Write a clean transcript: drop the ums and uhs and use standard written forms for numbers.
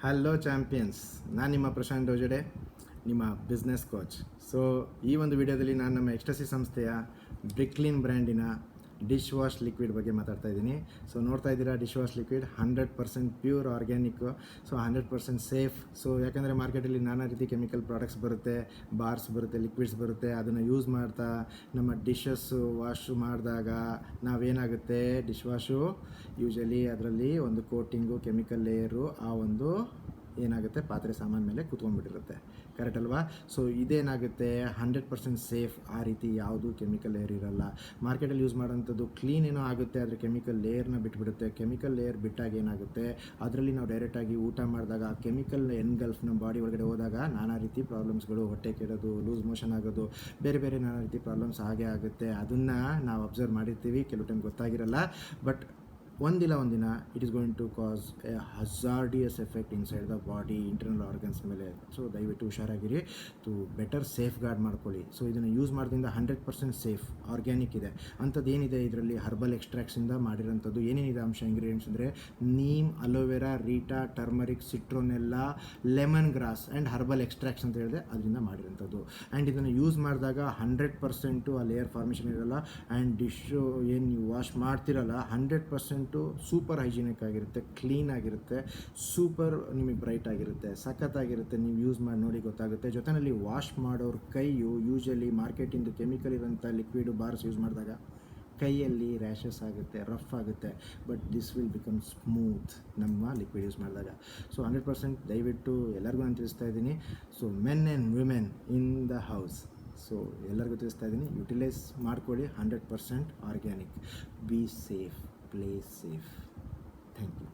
Hello champions, ನಾನು ನಿಮ್ಮ ಪ್ರಶಾಂತ್ ಡೋಜಡೆ, ನಿಮ್ಮ ಬಿಸ್ನೆಸ್ ಕೋಚ್. ಸೊ ಈ ಒಂದು ವಿಡಿಯೋದಲ್ಲಿ ನಾನು ನಮ್ಮ ಎಕ್ಸ್ಟಸಿ ಸಂಸ್ಥೆಯ ಬ್ರಿಕ್ಲಿನ್ ಬ್ರ್ಯಾಂಡಿನ ಡಿಶ್ ವಾಶ್ ಲಿಕ್ವಿಡ್ ಬಗ್ಗೆ ಮಾತಾಡ್ತಾ ಇದ್ದೀನಿ. ಸೊ ನೋಡ್ತಾ ಇದ್ದೀರಾ, dish wash liquid 100% pure organic. So 100% safe. So ಯಾಕಂದರೆ ಮಾರ್ಕೆಟಲ್ಲಿ ನಾನಾ ರೀತಿ ಕೆಮಿಕಲ್ ಪ್ರಾಡಕ್ಟ್ಸ್ ಬರುತ್ತೆ, ಬಾರ್ಸ್ ಬರುತ್ತೆ, ಲಿಕ್ವಿಡ್ಸ್ ಬರುತ್ತೆ. ಅದನ್ನು ಯೂಸ್ ಮಾಡ್ತಾ ನಮ್ಮ ಡಿಶಸ್ಸು ವಾಶ್ ಮಾಡಿದಾಗ ನಾವೇನಾಗುತ್ತೆ, ಡಿಶ್ ವಾಶು ಯೂಶಲಿ ಅದರಲ್ಲಿ ಒಂದು ಕೋಟಿಂಗು, ಕೆಮಿಕಲ್ ಲೇಯರು ಆ ಒಂದು ಏನಾಗುತ್ತೆ ಪಾತ್ರೆ ಸಾಮಾನು ಮೇಲೆ ಕೂತ್ಕೊಂಡ್ಬಿಟ್ಟಿರುತ್ತೆ. ಕರೆಕ್ಟ್ ಅಲ್ವಾ? ಸೊ ಇದೇನಾಗುತ್ತೆ 100% ಸೇಫ್. ಆ ರೀತಿ ಯಾವುದು ಕೆಮಿಕಲ್ ಲೇಯರ್ ಇರಲ್ಲ. ಮಾರ್ಕೆಟಲ್ಲಿ ಯೂಸ್ ಮಾಡೋಂಥದ್ದು ಕ್ಲೀನ್ ಏನೋ ಆಗುತ್ತೆ, ಆದರೆ ಕೆಮಿಕಲ್ ಲೇಯರ್ನ ಬಿಟ್ಬಿಡುತ್ತೆ. ಕೆಮಿಕಲ್ ಲೇಯರ್ ಬಿಟ್ಟಾಗ ಏನಾಗುತ್ತೆ, ಅದರಲ್ಲಿ ನಾವು ಡೈರೆಕ್ಟಾಗಿ ಊಟ ಮಾಡಿದಾಗ ಆ ಕೆಮಿಕಲ್ ಎನ್ಗಲ್ಫ್ ನಮ್ಮ ಬಾಡಿ ಒಳಗಡೆ ಹೋದಾಗ ನಾನಾ ರೀತಿ ಪ್ರಾಬ್ಲಮ್ಸ್ಗಳು, ಹೊಟ್ಟೆ ಕೆಡೋದು, ಲೂಸ್ ಮೋಷನ್ ಆಗೋದು, ಬೇರೆ ಬೇರೆ ನಾನಾ ರೀತಿ ಪ್ರಾಬ್ಲಮ್ಸ್ ಹಾಗೆ ಆಗುತ್ತೆ. ಅದನ್ನು ನಾವು ಅಬ್ಸರ್ವ್ ಮಾಡಿರ್ತೀವಿ, ಕೆಲವು ಟೈಮ್ ಗೊತ್ತಾಗಿರಲ್ಲ. ಬಟ್ ಒಂದಿಲ್ಲ ಒಂದಿನ it is going to cause a hazardous effect inside the body, internal organs ಮೇಲೆ. ಸೊ ದಯವಿಟ್ಟು ಹುಷಾರಾಗಿರಿ, ಟು ಬೆಟರ್ ಸೇಫ್ ಗಾರ್ಡ್ ಮಾಡ್ಕೊಳ್ಳಿ. ಸೊ ಇದನ್ನು ಯೂಸ್ ಮಾಡೋದ್ರಿಂದ 100% ಸೇಫ್, ಆರ್ಗ್ಯಾನಿಕ್ ಇದೆ. ಅಂಥದ್ದು ಏನಿದೆ ಇದರಲ್ಲಿ, ಹರ್ಬಲ್ ಎಕ್ಸ್ಟ್ರಾಕ್ಟ್ಸಿಂದ ಮಾಡಿರೋಂಥದ್ದು. ಏನೇನಿದೆ ಅಂಶ, ಇಂಗ್ರೀಡಿಯೆಂಟ್ಸ್ ಅಂದರೆ neem, aloe vera, reetha, turmeric, citronella, lemon grass and herbal extracts ಅಂತ ಹೇಳಿದೆ, ಅದರಿಂದ ಮಾಡಿರೋಂಥದ್ದು. ಆ್ಯಂಡ್ ಇದನ್ನು ಯೂಸ್ ಮಾಡಿದಾಗ 100% ಆ ಲೇಯರ್ ಫಾರ್ಮೇಷನ್ ಇರೋಲ್ಲ. ಆ್ಯಂಡ್ ಡಿಶ್ಶು ಏನು ನೀವು ವಾಶ್ ಮಾಡ್ತಿರಲ್ಲ 100% ಸೂಪರ್ ಹೈಜಿನಿಕ್ ಆಗಿರುತ್ತೆ, ಕ್ಲೀನ್ ಆಗಿರುತ್ತೆ, ಸೂಪರ್ ನಿಮಗೆ ಬ್ರೈಟ್ ಆಗಿರುತ್ತೆ, ಸಖತ್ತಾಗಿರುತ್ತೆ. ನೀವು ಯೂಸ್ ಮಾಡಿ ನೋಡಿ ಗೊತ್ತಾಗುತ್ತೆ. ಜೊತೆಯಲ್ಲಿ ವಾಶ್ ಮಾಡೋರ ಕೈಯು ಯೂಶಲಿ ಮಾರ್ಕೆಟಿಂದು ಕೆಮಿಕಲ್ ಇರೋಂಥ ಲಿಕ್ವಿಡು ಬಾರ್ಸ್ ಯೂಸ್ ಮಾಡಿದಾಗ ಕೈಯಲ್ಲಿ ರ್ಯಾಷಸ್ ಆಗುತ್ತೆ, ರಫ್ ಆಗುತ್ತೆ. But this will become smooth ನಮ್ಮ ಲಿಕ್ವಿಡ್ ಯೂಸ್ ಮಾಡಿದಾಗ. ಸೊ 100% ದಯವಿಟ್ಟು ಎಲ್ಲರಿಗೂ ನಾನು ತಿಳಿಸ್ತಾ ಇದ್ದೀನಿ. So men and women in the house, so ಎಲ್ಲರಿಗೂ ತಿಳಿಸ್ತಾ ಇದ್ದೀನಿ, ಯುಟಿಲೈಸ್ ಮಾಡ್ಕೊಳ್ಳಿ. 100% organic. Be safe, play safe. Thank you.